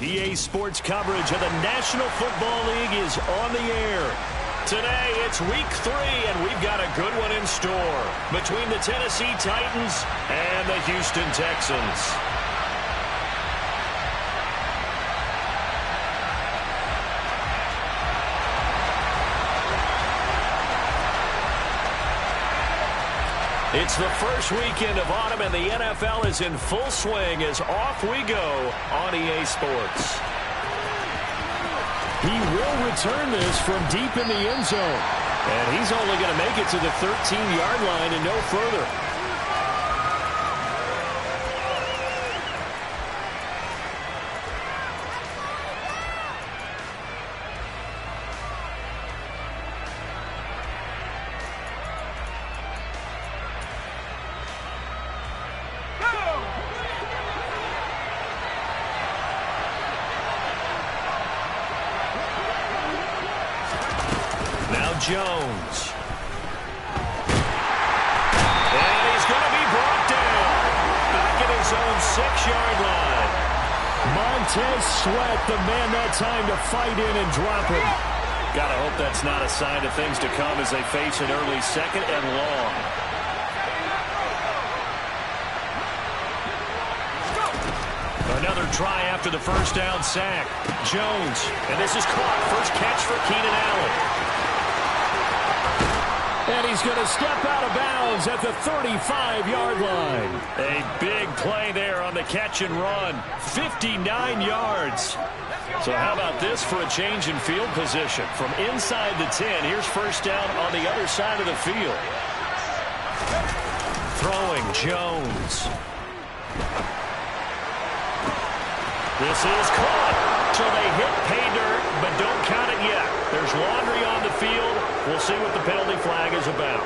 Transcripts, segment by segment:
EA Sports coverage of the National Football League is on the air. Today, it's Week 3, and we've got a good one in store between the Tennessee Titans and the Houston Texans. It's the first weekend of autumn, and the NFL is in full swing as off we go on EA Sports. He will return this from deep in the end zone, and he's only going to make it to the 13-yard line and no further. Jones. And he's going to be brought down. Back at his own 6-yard line. Montez Sweat, the man that time to fight in and drop him. Gotta hope that's not a sign of things to come as they face an early second and long. Another try after the first down sack. Jones. And this is caught. First catch for Keenan Allen. And he's going to step out of bounds at the 35-yard line. A big play there on the catch and run. 59 yards. So how about this for a change in field position? From inside the 10, here's first down on the other side of the field. Throwing Jones. This is caught. So they hit pay dirt, but don't count it yet. There's laundry on the field. We'll see what the penalty flag is about.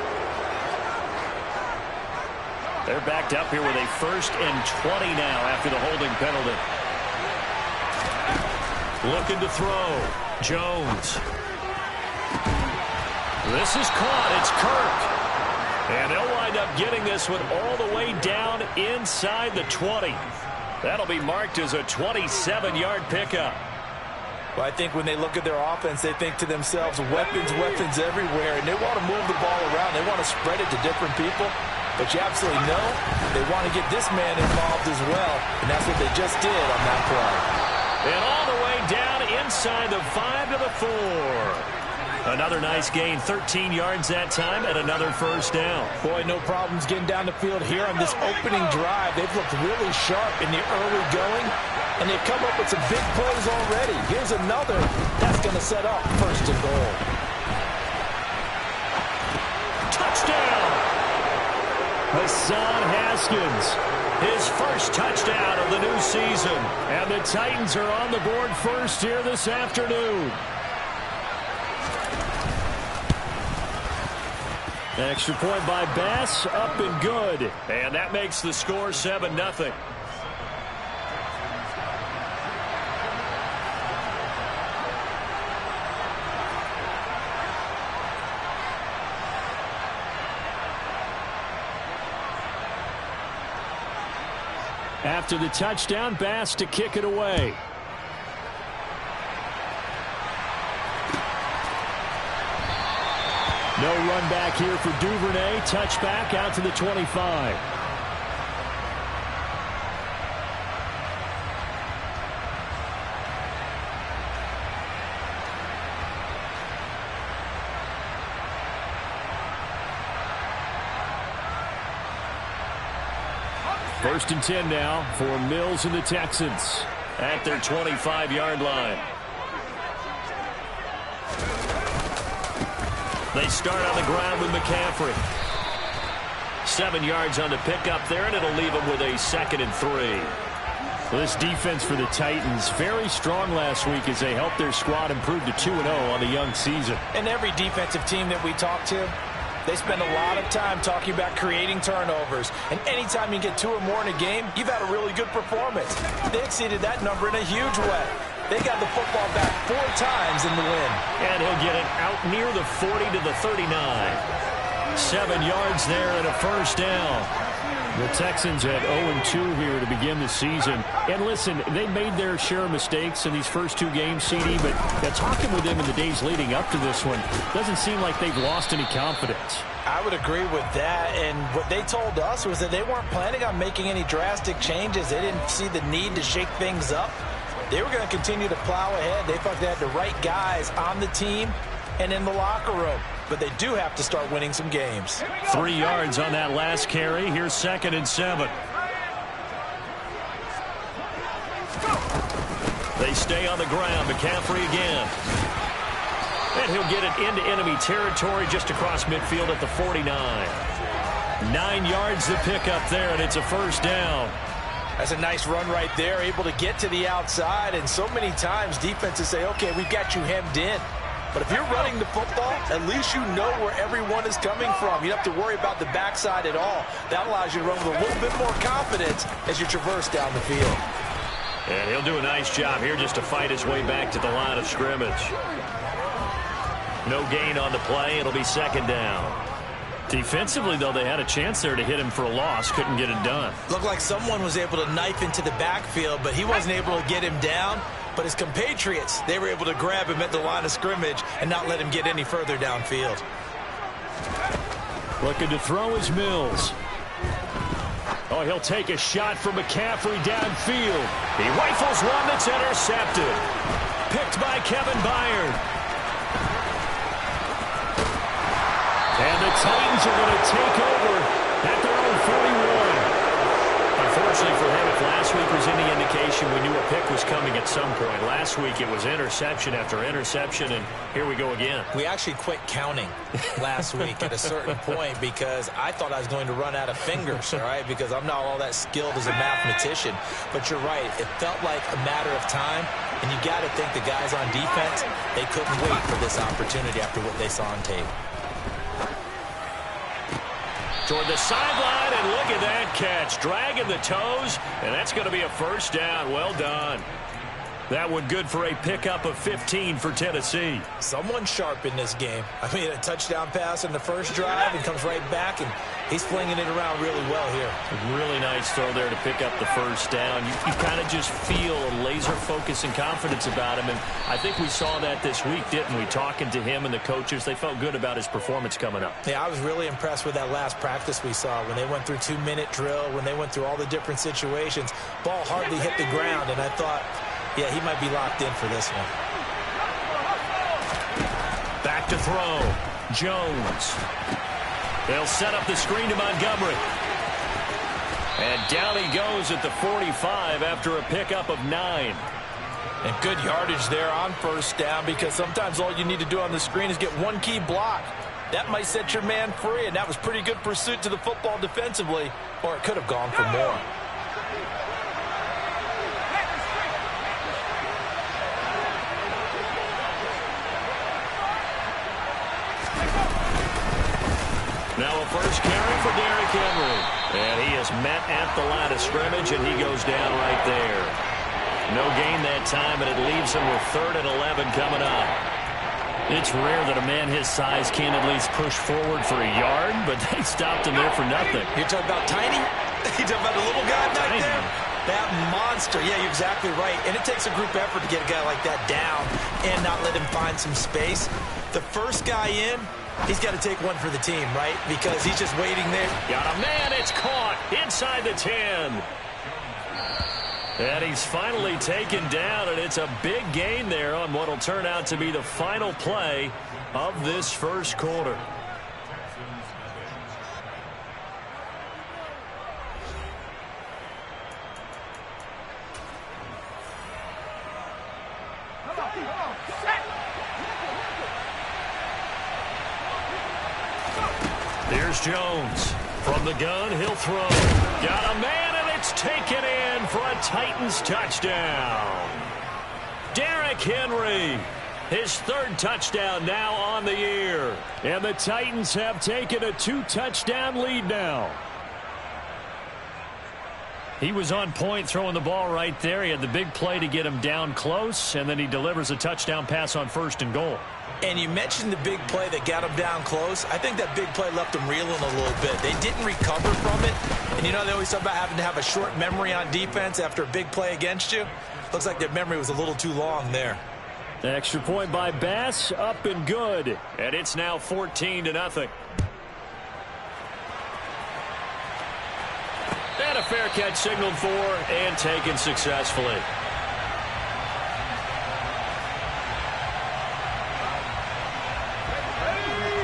They're backed up here with a 1st and 20 now after the holding penalty. Looking to throw. Jones. This is caught. It's Kirk. And they'll wind up getting this one all the way down inside the 20. That'll be marked as a 27-yard pickup. Well, I think when they look at their offense, they think to themselves, weapons, weapons everywhere, and they want to move the ball around. They want to spread it to different people, but you absolutely know they want to get this man involved as well, and that's what they just did on that play. And all the way down inside the 5 to the 4. Another nice gain, 13 yards that time, and another first down. Boy, no problems getting down the field here on this opening drive. They've looked really sharp in the early going, and they've come up with some big plays already. Here's another that's going to set up 1st and goal. Touchdown! Hassan Haskins, his first touchdown of the new season. And the Titans are on the board first here this afternoon. Extra point by Bass, up and good. And that makes the score 7-0. After the touchdown, Bass to kick it away. No run back here for Duvernay. Touchback out to the 25. First and 10 now for Mills and the Texans at their 25-yard line. They start on the ground with McCaffrey. 7 yards on the pickup there, and it'll leave them with a 2nd and 3. Well, this defense for the Titans, very strong last week as they helped their squad improve to 2-0 on the young season. And every defensive team that we talk to, they spend a lot of time talking about creating turnovers. And anytime you get 2 or more in a game, you've had a really good performance. They exceeded that number in a huge way. They got the football back 4 times in the win. And he'll get it out near the 40 to the 39. 7 yards there and a first down. The Texans at 0-2 here to begin the season. And listen, they made their share of mistakes in these first two games, CD, but talking with them in the days leading up to this one, doesn't seem like they've lost any confidence. I would agree with that, and what they told us was that they weren't planning on making any drastic changes. They didn't see the need to shake things up. They were going to continue to plow ahead. They thought they had the right guys on the team and in the locker room. But they do have to start winning some games. 3 yards on that last carry. Here's 2nd and 7. They stay on the ground. McCaffrey again. And he'll get it into enemy territory just across midfield at the 49. 9 yards to pick up there, and it's a first down. That's a nice run right there, able to get to the outside. And so many times defenses say, okay, we've got you hemmed in. But if you're running the football, at least you know where everyone is coming from. You don't have to worry about the backside at all. That allows you to run with a little bit more confidence as you traverse down the field. And he'll do a nice job here just to fight his way back to the line of scrimmage. No gain on the play. It'll be 2nd down. Defensively, though, they had a chance there to hit him for a loss. Couldn't get it done. Looked like someone was able to knife into the backfield, but he wasn't able to get him down. But his compatriots, they were able to grab him at the line of scrimmage and not let him get any further downfield. Looking to throw is Mills. Oh, he'll take a shot from McCaffrey downfield. He rifles one that's intercepted. Picked by Kevin Byard. And the Titans are going to take over at their own 41. Unfortunately for him, if last week was any indication, we knew a pick was coming at some point. Last week it was interception after interception, and here we go again. We actually quit counting last week at a certain point because I thought I was going to run out of fingers, all right, because I'm not all that skilled as a mathematician. But you're right. It felt like a matter of time, and you got to think the guys on defense, they couldn't wait for this opportunity after what they saw on tape. Toward the sideline, and look at that catch. Dragging the toes, and that's going to be a first down. Well done. That one good for a pickup of 15 for Tennessee. Someone sharp in this game. I mean, a touchdown pass in the first drive and comes right back, and he's flinging it around really well here. A really nice throw there to pick up the first down. You kind of just feel a laser focus and confidence about him, and I think we saw that this week, didn't we? Talking to him and the coaches, they felt good about his performance coming up. Yeah, I was really impressed with that last practice we saw when they went through 2-minute drill, when they went through all the different situations. Ball hardly hit the ground, and I thought, yeah, he might be locked in for this one. Back to throw. Jones. They'll set up the screen to Montgomery. And down he goes at the 45 after a pickup of 9. And good yardage there on first down, because sometimes all you need to do on the screen is get one key block. That might set your man free, and that was pretty good pursuit to the football defensively, or it could have gone for more. Now a first carry for Derrick Henry. And he is met at the line of scrimmage, and he goes down right there. No gain that time, and it leaves him with 3rd and 11 coming up. It's rare that a man his size can't at least push forward for a yard, but they stopped him there for nothing. You're talking about tiny? You're talking about the little guy back there? That monster. Yeah, you're exactly right. And it takes a group effort to get a guy like that down and not let him find some space. The first guy in, he's got to take one for the team, right? Because he's just waiting there. Got a man. It's caught inside the 10. And he's finally taken down, and it's a big gain there on what will turn out to be the final play of this first quarter. Here's Jones. From the gun, he'll throw. Got a man, and it's taken in for a Titans touchdown. Derrick Henry, his 3rd touchdown now on the year. And the Titans have taken a 2-touchdown lead now. He was on point throwing the ball right there. He had the big play to get him down close, and then he delivers a touchdown pass on 1st and goal. And you mentioned the big play that got him down close. I think that big play left him reeling a little bit. They didn't recover from it, And you know they always talk about having to have a short memory on defense after a big play against you? Looks like their memory was a little too long there. Extra point by Bass, up and good. And it's now 14-0. And a fair catch signaled for and taken successfully.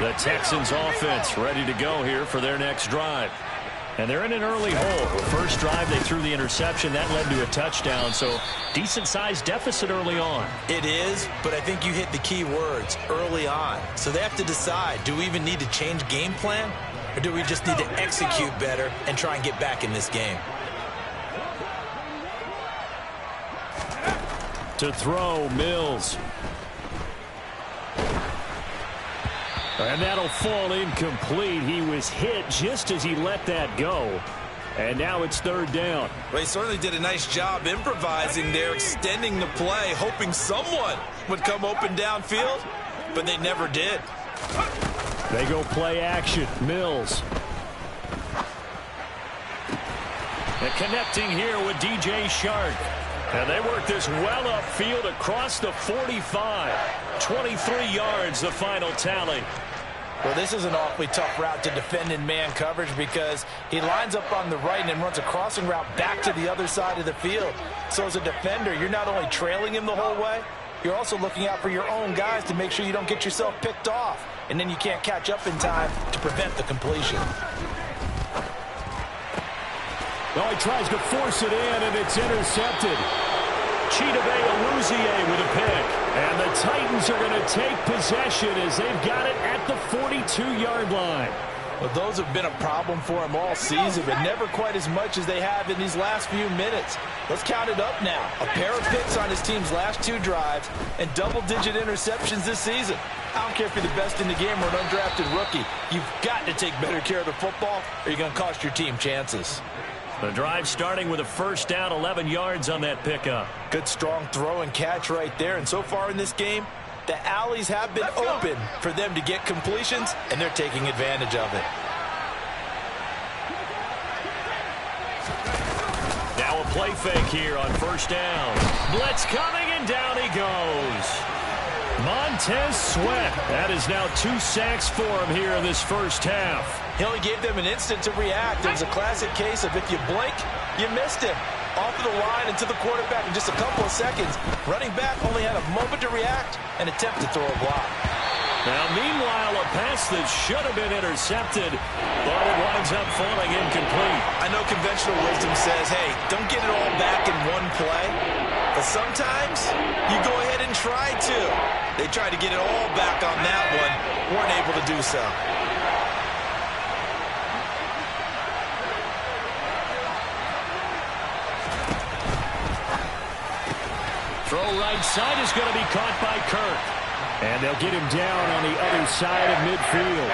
The Texans offense ready to go here for their next drive. And they're in an early hole. The first drive, they threw the interception. That led to a touchdown, so decent-sized deficit early on. It is, but I think you hit the key words, early on. So they have to decide, do we even need to change game plan? Or do we just need to execute better and try and get back in this game? To throw, Mills. And that'll fall incomplete. He was hit just as he let that go. And now it's third down. Well, he certainly did a nice job improvising there, extending the play, hoping someone would come open downfield, but they never did. They go play action. Mills. And connecting here with DJ Shark. And they work this well upfield across the 45. 23 yards, the final tally. Well, this is an awfully tough route to defend in man coverage because he lines up on the right and then runs a crossing route back to the other side of the field. So as a defender, you're not only trailing him the whole way, you're also looking out for your own guys to make sure you don't get yourself picked off. And then you can't catch up in time to prevent the completion. Oh, he tries to force it in, and it's intercepted. Chidobe Awuzie with a pick. And the Titans are going to take possession as they've got it at the 42-yard line. Well, those have been a problem for him all season, but never quite as much as they have in these last few minutes. Let's count it up now. A pair of picks on his team's last two drives and double-digit interceptions this season. I don't care if you're the best in the game or an undrafted rookie. You've got to take better care of the football or you're going to cost your team chances. The drive starting with a first down, 11 yards on that pickup. Good strong throw and catch right there. And so far in this game, the alleys have been open for them to get completions, and they're taking advantage of it. Now a play fake here on first down. Blitz coming, and down he goes. Montez Sweat. That is now 2 sacks for him here in this first half. He only gave them an instant to react. It was a classic case of if you blink, you missed him. Off of the line and to the quarterback in just a couple of seconds. Running back only had a moment to react and attempt to throw a block. Now, meanwhile, a pass that should have been intercepted, but it winds up falling incomplete. I know conventional wisdom says, hey, don't get it all back in one play. But sometimes you go ahead and try to. They tried to get it all back on that one. Weren't able to do so. Throw right side is going to be caught by Kirk. And they'll get him down on the other side of midfield.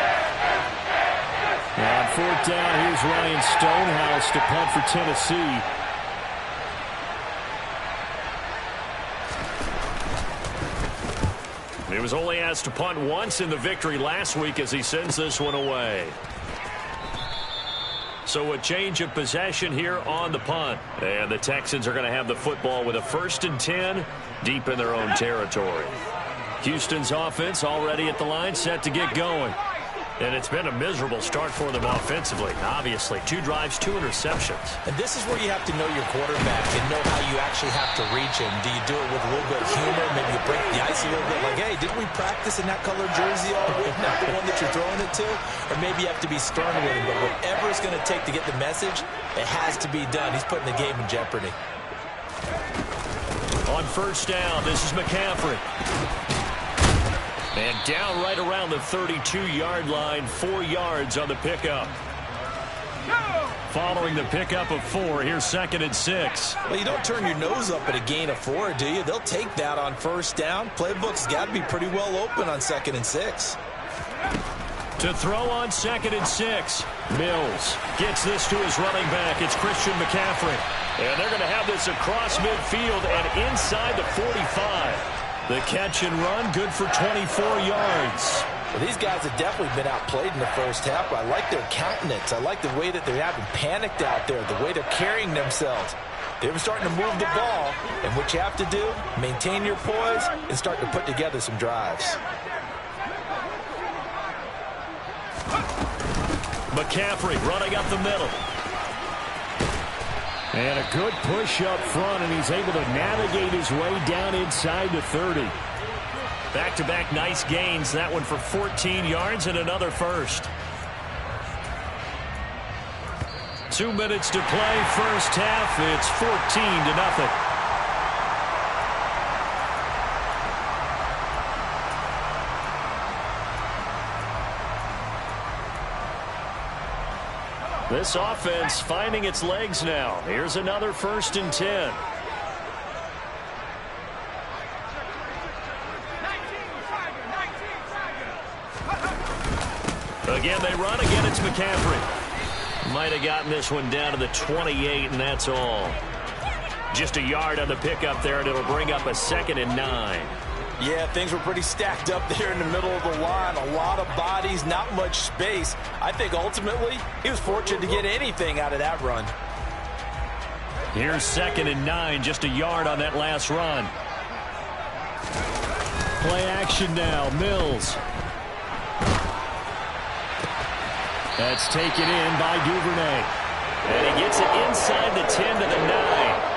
On fourth down, here's Ryan Stonehouse to punt for Tennessee. He was only asked to punt once in the victory last week as he sends this one away. So a change of possession here on the punt. And the Texans are going to have the football with a 1st and 10 deep in their own territory. Houston's offense already at the line, set to get going. And it's been a miserable start for them offensively. Obviously, 2 drives, 2 interceptions. And this is where you have to know your quarterback and know how you actually have to reach him. Do you do it with a little bit of humor? Maybe you break the ice a little bit like, hey, didn't we practice in that colored jersey all week? Not the one that you're throwing it to? Or maybe you have to be stern with him. But whatever it's going to take to get the message, it has to be done. He's putting the game in jeopardy. On first down, this is McCaffrey. And down right around the 32-yard line, 4 yards on the pickup. Following the pickup of 4, here's 2nd and 6. Well, you don't turn your nose up at a gain of 4, do you? They'll take that on first down. Playbook's got to be pretty well open on 2nd and 6. To throw on 2nd and 6. Mills gets this to his running back. It's Christian McCaffrey. And they're going to have this across midfield and inside the 45. The catch and run, good for 24 yards. Well, these guys have definitely been outplayed in the first half, but I like their countenance. I like the way that they're having panicked out there, the way they're carrying themselves. They were starting to move the ball, and what you have to do, maintain your poise and start to put together some drives. McCaffrey running up the middle. And a good push up front, and he's able to navigate his way down inside the 30. Back-to-back nice gains. That one for 14 yards and another first. 2 minutes to play, first half. It's 14-0. This offense finding its legs now. Here's another 1st and 10. Again, they run. Again, it's McCaffrey. Might have gotten this one down to the 28, and that's all. Just a yard on the pickup there, and it'll bring up a 2nd and 9. Yeah, things were pretty stacked up there in the middle of the line. A lot of bodies, not much space. I think ultimately he was fortunate to get anything out of that run. Here's 2nd and 9, just a yard on that last run. Play action now, Mills. That's taken in by Duvernay. And he gets it inside the 10 to the 9.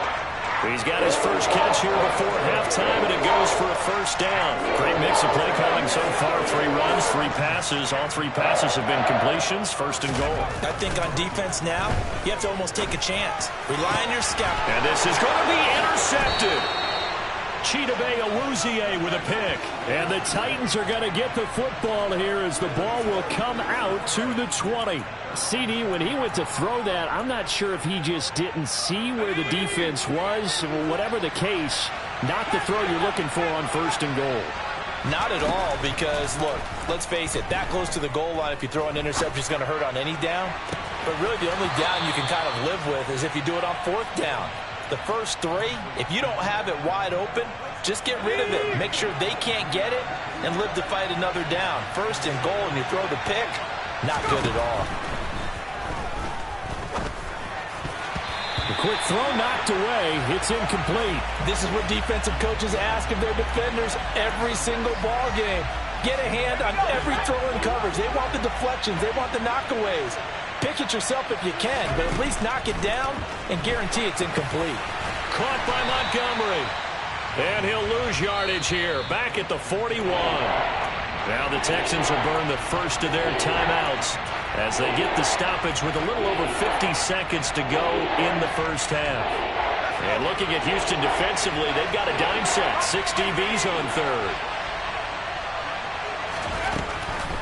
He's got his first catch here before halftime, and it goes for a 1st down. Great mix of play calling so far. 3 runs, 3 passes. All 3 passes have been completions. 1st and goal. I think on defense now, you have to almost take a chance. Rely on your scout. And this is going to be intercepted. Chidobe Awuzie with a pick. And the Titans are going to get the football here as the ball will come out to the 20. CD, when he went to throw that, I'm not sure if he just didn't see where the defense was. Whatever the case, not the throw you're looking for on 1st and goal. Not at all, because, look, let's face it, that close to the goal line, if you throw an interception, is going to hurt on any down. But really, the only down you can kind of live with is if you do it on 4th down. The first 3, if you don't have it wide open, just get rid of it. Make sure they can't get it and live to fight another down. 1st and goal, and you throw the pick, not good at all. A quick throw knocked away. It's incomplete. This is what defensive coaches ask of their defenders every single ball game. Get a hand on every throw in coverage. They want the deflections. They want the knockaways. Pick it yourself if you can, but at least knock it down and guarantee it's incomplete. Caught by Montgomery. And he'll lose yardage here. Back at the 41. Now the Texans will burn the first of their timeouts as they get the stoppage with a little over 50 seconds to go in the first half. And looking at Houston defensively, they've got a dime set. 6 DBs on 3rd.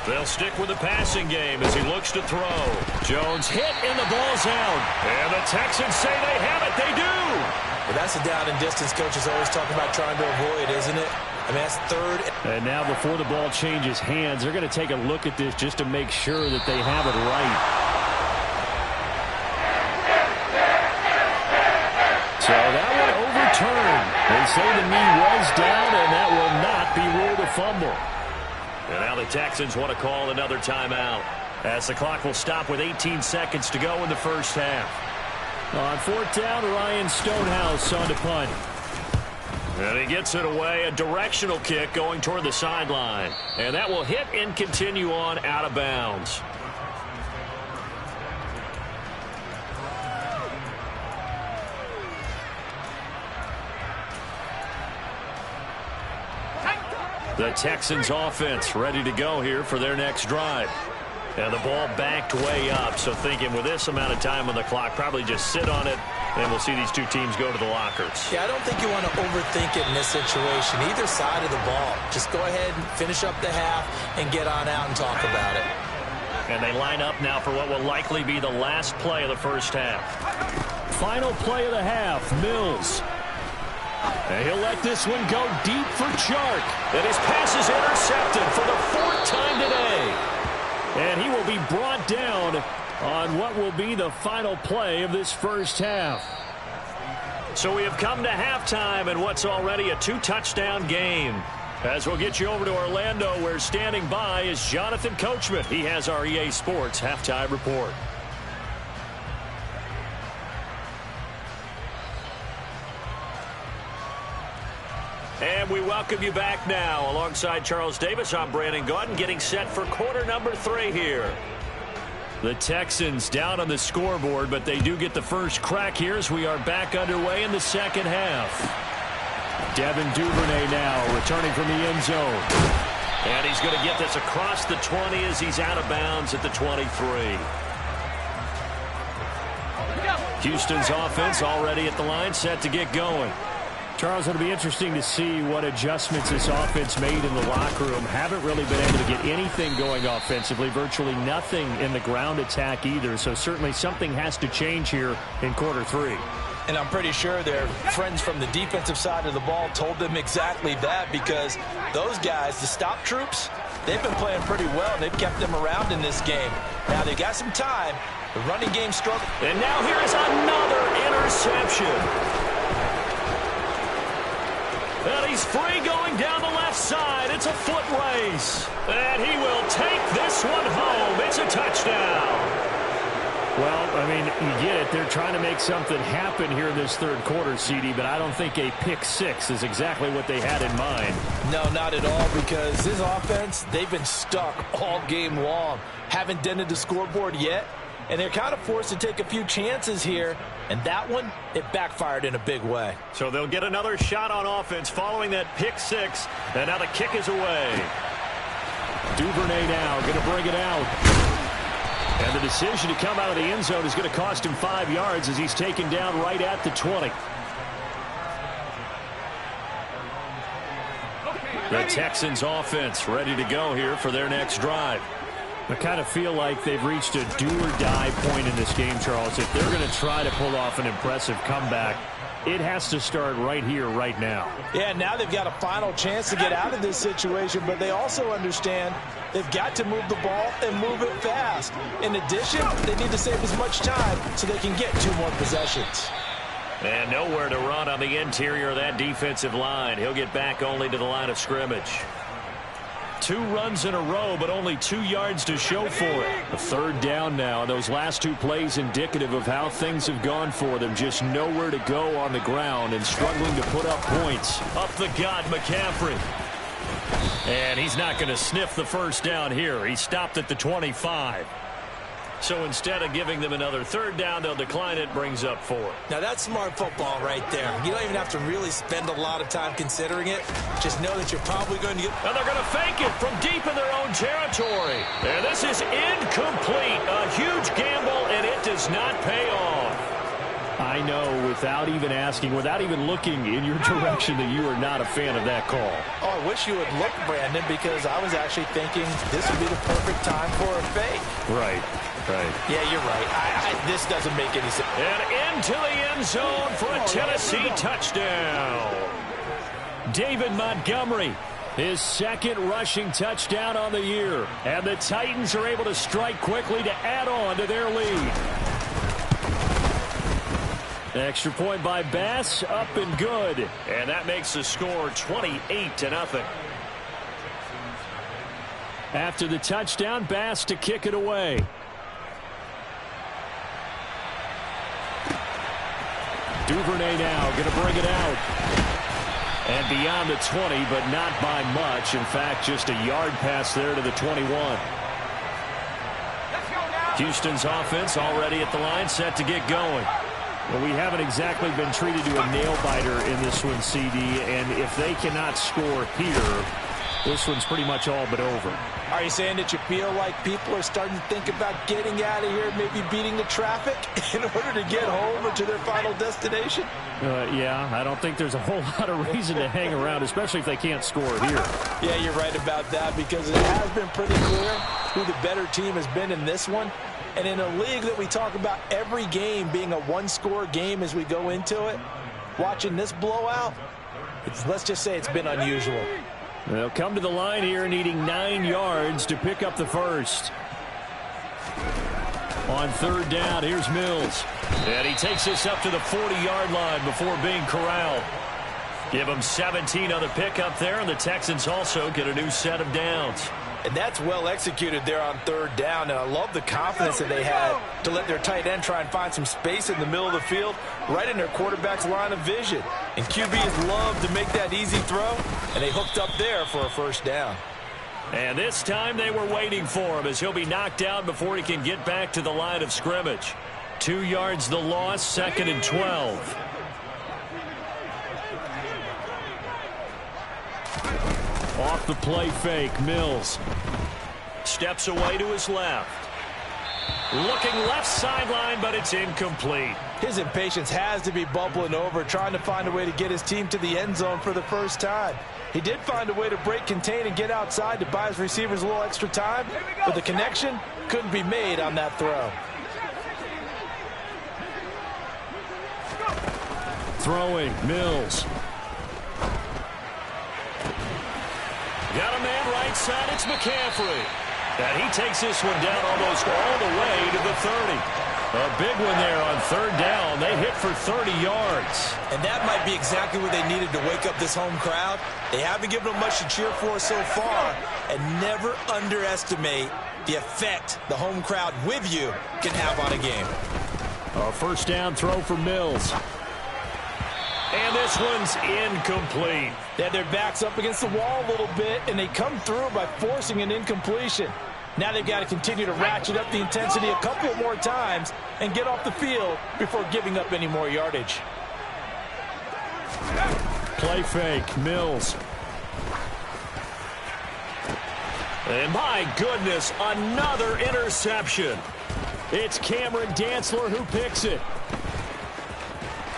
They'll stick with the passing game as he looks to throw. Jones hit and the ball's out. And the Texans say they have it. They do. Well, that's a down and distance coaches always talk about trying to avoid, isn't it? I mean, that's 3rd. And now before the ball changes hands, they're going to take a look at this just to make sure that they have it right. So that one overturned. They say the knee was down, and that will not be ruled a fumble. And now the Texans want to call another timeout as the clock will stop with 18 seconds to go in the first half. On 4th down, Ryan Stonehouse on to punt. And he gets it away, a directional kick going toward the sideline. And that will hit and continue on out of bounds. The Texans offense ready to go here for their next drive. And the ball backed way up, so thinking with this amount of time on the clock, probably just sit on it, and we'll see these 2 teams go to the lockers. Yeah, I don't think you want to overthink it in this situation, either side of the ball. Just go ahead and finish up the half and get on out and talk about it. And they line up now for what will likely be the last play of the first half. Final play of the half, Mills. And he'll let this one go deep for Chark. And his pass is intercepted for the 4th time today. And he will be brought down on what will be the final play of this first half. So we have come to halftime in what's already a 2-touchdown game. As we'll get you over to Orlando, where standing by is Jonathan Coachman. He has our EA Sports halftime report. And we welcome you back now. Alongside Charles Davis, I'm Brandon Gaudin, getting set for quarter number 3 here. The Texans down on the scoreboard, but they do get the first crack here as we are back underway in the second half. Devin Duvernay now returning from the end zone. And he's going to get this across the 20 as he's out of bounds at the 23. Houston's offense already at the line, set to get going. Charles, it'll be interesting to see what adjustments this offense made in the locker room. Haven't really been able to get anything going offensively, virtually nothing in the ground attack either. So certainly something has to change here in quarter 3. And I'm pretty sure their friends from the defensive side of the ball told them exactly that, because those guys, the stop troops, they've been playing pretty well. They've kept them around in this game. Now they've got some time. The running game struggle. And now here is another interception. And he's free going down the left side. It's a foot race. And he will take this one home. It's a touchdown. Well, I mean, you get it. They're trying to make something happen here in this third quarter, CD, but I don't think a pick 6 is exactly what they had in mind. No, not at all, because this offense, they've been stuck all game long. Haven't dented the scoreboard yet, and they're kind of forced to take a few chances here. And that one, it backfired in a big way. So they'll get another shot on offense following that pick 6. And now the kick is away. Duvernay now going to bring it out. And the decision to come out of the end zone is going to cost him 5 yards as he's taken down right at the 20. The Texans offense ready to go here for their next drive. I kind of feel like they've reached a do-or-die point in this game, Charles. If they're going to try to pull off an impressive comeback, it has to start right here, right now. Yeah, now they've got a final chance to get out of this situation, but they also understand they've got to move the ball and move it fast. In addition, they need to save as much time so they can get 2 more possessions. And nowhere to run on the interior of that defensive line. He'll get back only to the line of scrimmage. 2 runs in a row, but only 2 yards to show for it. A third down now. Those last 2 plays indicative of how things have gone for them. Just nowhere to go on the ground and struggling to put up points. Up the gut, McCaffrey. And he's not going to sniff the first down here. He stopped at the 25. So instead of giving them another third down, they'll decline it, brings up 4. Now that's smart football right there. You don't even have to really spend a lot of time considering it. Just know that you're probably going to get... And they're going to fake it from deep in their own territory. And this is incomplete. A huge gamble, and it does not pay off. I know, without even asking, without even looking in your direction, that you are not a fan of that call. Oh, I wish you would look, Brandon, because I was actually thinking this would be the perfect time for a fake. Right. Right. Yeah, you're right. This doesn't make any sense. And into the end zone for a Tennessee touchdown. David Montgomery, his second rushing touchdown on the year. And the Titans are able to strike quickly to add on to their lead. Extra point by Bass, up and good. And that makes the score 28-0. After the touchdown, Bass to kick it away. Duvernay now going to bring it out. And beyond the 20, but not by much. In fact, just a yard pass there to the 21. Houston's offense already at the line, set to get going. Well, we haven't exactly been treated to a nail-biter in this one, CD. And if they cannot score here, this one's pretty much all but over. Are you saying that you feel like people are starting to think about getting out of here, maybe beating the traffic in order to get home or to their final destination? Yeah, I don't think there's a whole lot of reason to hang around, especially if they can't score here. Yeah, you're right about that, because it has been pretty clear who the better team has been in this one. And in a league that we talk about every game being a one-score game as we go into it, watching this blowout, let's just say it's been unusual. They'll come to the line here needing 9 yards to pick up the first. On third down, here's Mills. And he takes this up to the 40-yard line before being corralled. Give them 17 on the pickup there, and the Texans also get a new set of downs. And that's well executed there on third down. And I love the confidence that they had to let their tight end try and find some space in the middle of the field, right in their quarterback's line of vision. And QBs love to make that easy throw, and they hooked up there for a first down. And this time they were waiting for him as he'll be knocked down before he can get back to the line of scrimmage. 2 yards the loss, 2nd and 12. Off the play fake, Mills. Steps away to his left. Looking left sideline, but it's incomplete. His impatience has to be bubbling over, trying to find a way to get his team to the end zone for the first time. He did find a way to break, contain, and get outside to buy his receivers a little extra time, but the connection couldn't be made on that throw. Throwing, Mills. Got a man right side, it's McCaffrey. And he takes this one down almost all the way to the 30. A big one there on third down. They hit for 30 yards. And that might be exactly what they needed to wake up this home crowd. They haven't given them much to cheer for so far. And never underestimate the effect the home crowd with you can have on a game. A first down throw for Mills. And this one's incomplete. They had their backs up against the wall a little bit, and they come through by forcing an incompletion. Now they've got to continue to ratchet up the intensity a couple more times and get off the field before giving up any more yardage. Play fake, Mills. And my goodness, another interception. It's Cameron Dantzler who picks it.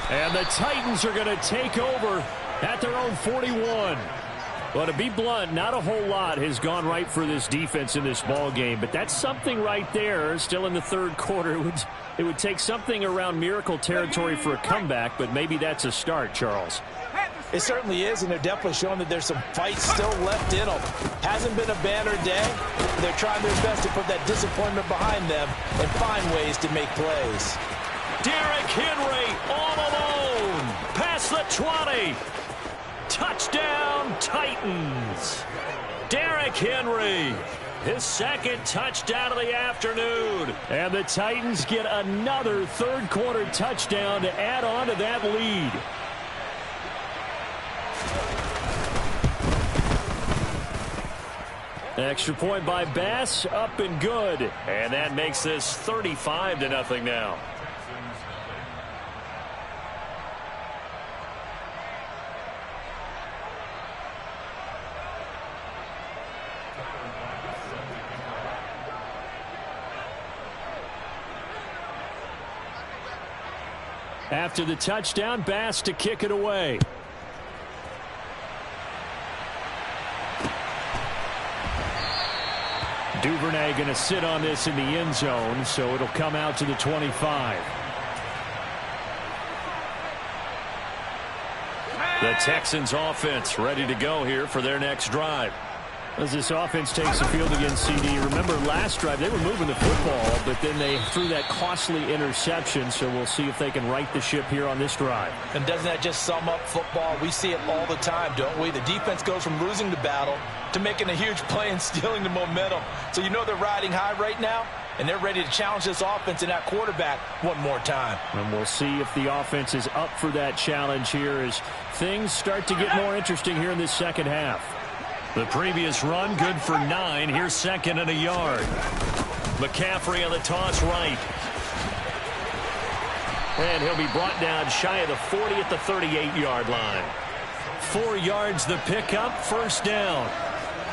And the Titans are going to take over at their own 41. Well, to be blunt, not a whole lot has gone right for this defense in this ball game, but that's something right there. Still in the third quarter, it would take something around miracle territory for a comeback, but maybe that's a start, Charles. It certainly is, and they're definitely showing that there's some fight still left in them. Hasn't been a banner day. They're trying their best to put that disappointment behind them and find ways to make plays. Derrick Henry all alone. Past the 20. Touchdown, Titans. Derrick Henry, his second touchdown of the afternoon. And the Titans get another third quarter touchdown to add on to that lead. Extra point by Bass, up and good. And that makes this 35-0 now. After the touchdown, Bass to kick it away. Duvernay going to sit on this in the end zone, so it'll come out to the 25. The Texans offense ready to go here for their next drive. As this offense takes the field against CD, remember last drive they were moving the football, but then they threw that costly interception, so we'll see if they can right the ship here on this drive. And doesn't that just sum up football? We see it all the time, don't we? The defense goes from losing the battle to making a huge play and stealing the momentum. So you know they're riding high right now, and they're ready to challenge this offense and that quarterback one more time. And we'll see if the offense is up for that challenge here as things start to get more interesting here in this second half. The previous run, good for 9. Here's second and a yard. McCaffrey on the toss right. And he'll be brought down shy of the 40 at the 38-yard line. 4 yards the pickup, first down.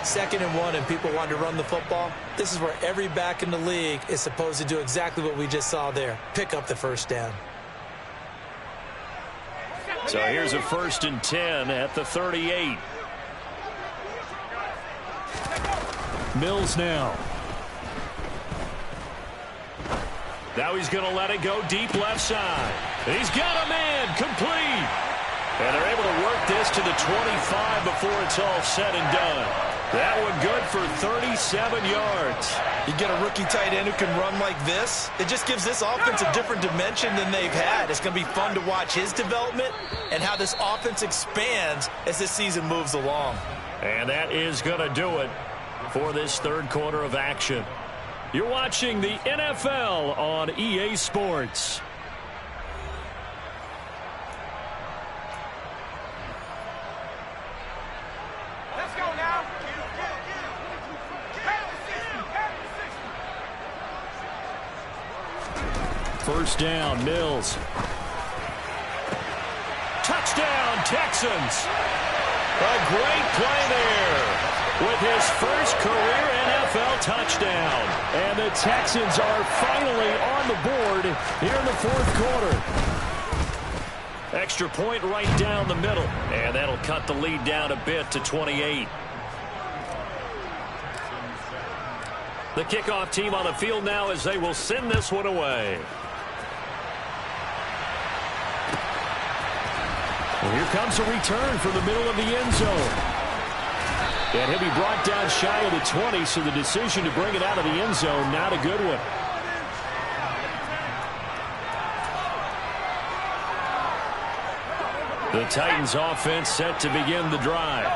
2nd and 1, and people want to run the football. This is where every back in the league is supposed to do exactly what we just saw there. Pick up the first down. So here's a 1st and 10 at the 38. Mills now. Now he's going to let it go deep left side. He's got a man complete. And they're able to work this to the 25 before it's all said and done. That one good for 37 yards. You get a rookie tight end who can run like this. It just gives this offense a different dimension than they've had. It's going to be fun to watch his development and how this offense expands as this season moves along. And that is going to do it for this third quarter of action. You're watching the NFL on EA Sports. Let's go now. First down, Mills. Touchdown, Texans. A great play there with his first career NFL touchdown. And the Texans are finally on the board here in the fourth quarter. Extra point right down the middle. And that'll cut the lead down a bit to 28. The kickoff team on the field now as they will send this one away. Well, here comes a return from the middle of the end zone. And he'll be brought down shy of the 20, so the decision to bring it out of the end zone, not a good one. The Titans offense set to begin the drive.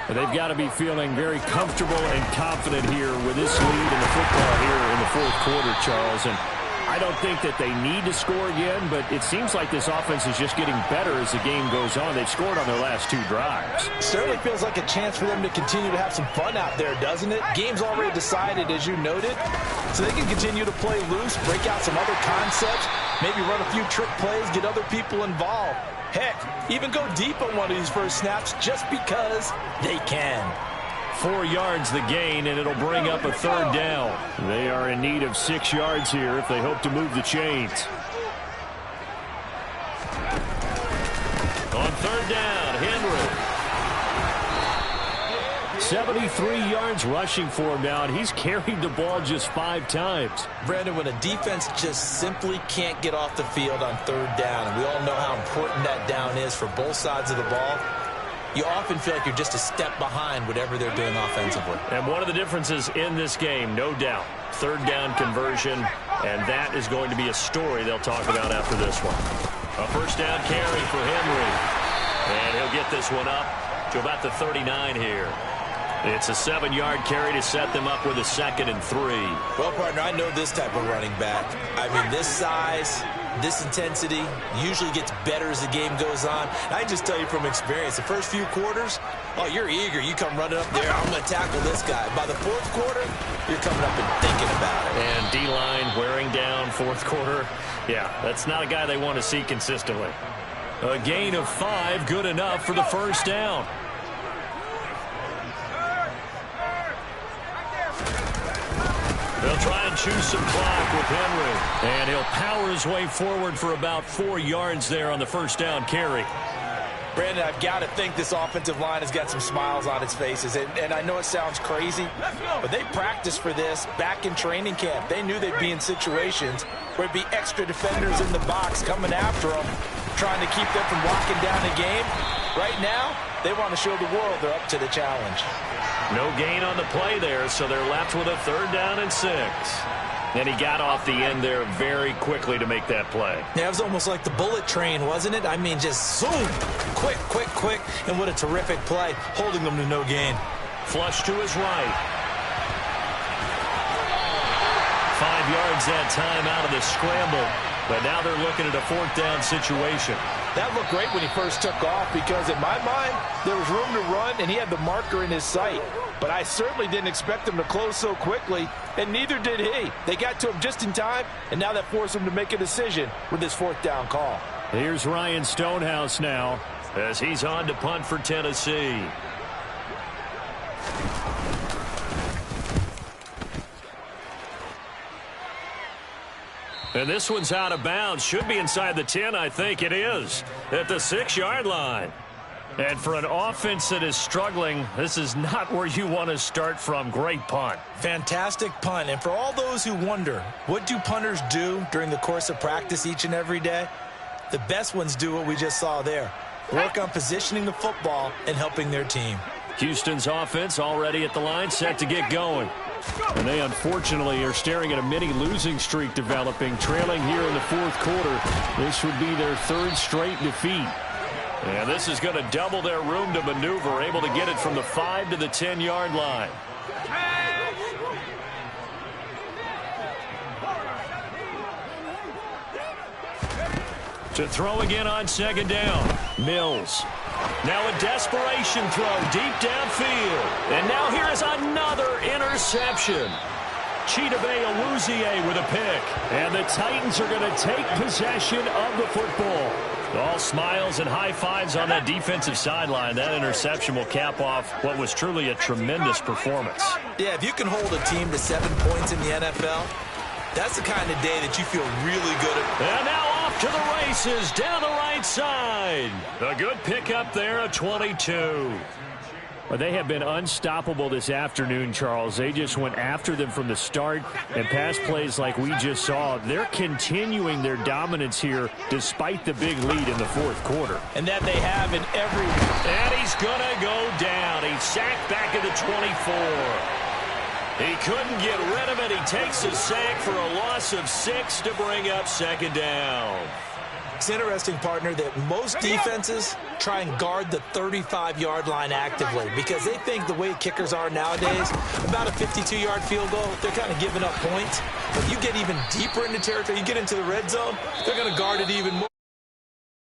They've got to be feeling very comfortable and confident here with this lead in the football here in the fourth quarter, Charles. And I don't think that they need to score again, but it seems like this offense is just getting better as the game goes on. They've scored on their last two drives. Certainly feels like a chance for them to continue to have some fun out there, doesn't it? Game's already decided, as you noted, so they can continue to play loose, break out some other concepts, maybe run a few trick plays, get other people involved. Heck, even go deep on one of these first snaps just because they can. 4 yards the gain, and it'll bring up a third down. They are in need of 6 yards here if they hope to move the chains. On third down, Henry. 73 yards rushing for him now, and he's carried the ball just 5 times. Brandon, when a defense just simply can't get off the field on third down, and we all know how important that down is for both sides of the ball, you often feel like you're just a step behind whatever they're doing offensively. And one of the differences in this game, no doubt, third down conversion, and that is going to be a story they'll talk about after this one. A first down carry for Henry. And he'll get this one up to about the 39 here. It's a 7-yard carry to set them up with a 2nd and 3. Well, partner, I know this type of running back. I mean, this size, this intensity usually gets better as the game goes on. I just tell you from experience, the first few quarters, oh, you're eager. You come running up there, I'm going to tackle this guy. By the fourth quarter, you're coming up and thinking about it. And D-line wearing down fourth quarter. Yeah, that's not a guy they want to see consistently. A gain of 5, good enough for the first down. They'll try and choose some clock with Henry. And he'll power his way forward for about 4 yards there on the first down carry. Brandon, I've got to think this offensive line has got some smiles on its faces. And I know it sounds crazy, but they practiced for this back in training camp. They knew they'd be in situations where it'd be extra defenders in the box coming after them, trying to keep them from locking down the game. Right now, they want to show the world they're up to the challenge. No gain on the play there, so they're left with a 3rd down and 6. And he got off the end there very quickly to make that play. Yeah, it was almost like the bullet train, wasn't it? I mean, just zoom, quick, quick, quick, and what a terrific play, holding them to no gain. Flush to his right. 5 yards that time out of the scramble, but now they're looking at a 4th down situation. That looked great when he first took off because, in my mind, there was room to run, and he had the marker in his sight. But I certainly didn't expect him to close so quickly, and neither did he. They got to him just in time, and now that forced him to make a decision with this 4th down call. Here's Ryan Stonehouse now as he's on to punt for Tennessee. And this one's out of bounds. Should be inside the 10, I think it is, at the 6-yard line. And for an offense that is struggling, this is not where you want to start from. Great punt. Fantastic punt. And for all those who wonder, what do punters do during the course of practice each and every day? The best ones do what we just saw there. Work on positioning the football and helping their team. Houston's offense already at the line, set to get going. And they unfortunately are staring at a mini losing streak developing, trailing here in the fourth quarter. This would be their third straight defeat. And this is going to double their room to maneuver, able to get it from the 5 to the 10-yard line. To throw again on second down. Mills. Now a desperation throw deep downfield. And now here is another interception. Chidobe Awuzie with a pick. And the Titans are going to take possession of the football. All smiles and high fives on that defensive sideline. That interception will cap off what was truly a tremendous performance. Yeah, if you can hold a team to 7 points in the NFL, that's the kind of day that you feel really good at. And now off to the races down the right side. A good pickup there, a 22. Well, they have been unstoppable this afternoon, Charles. They just went after them from the start, and pass plays like we just saw. They're continuing their dominance here despite the big lead in the fourth quarter. And that they have in every... And he's going to go down. He's sacked back at the 24. He couldn't get rid of it. He takes a sack for a loss of 6 to bring up second down. It's interesting, partner, that most defenses try and guard the 35-yard line actively because they think the way kickers are nowadays, about a 52-yard field goal, they're kind of giving up points. But you get even deeper into territory, you get into the red zone, they're going to guard it even more.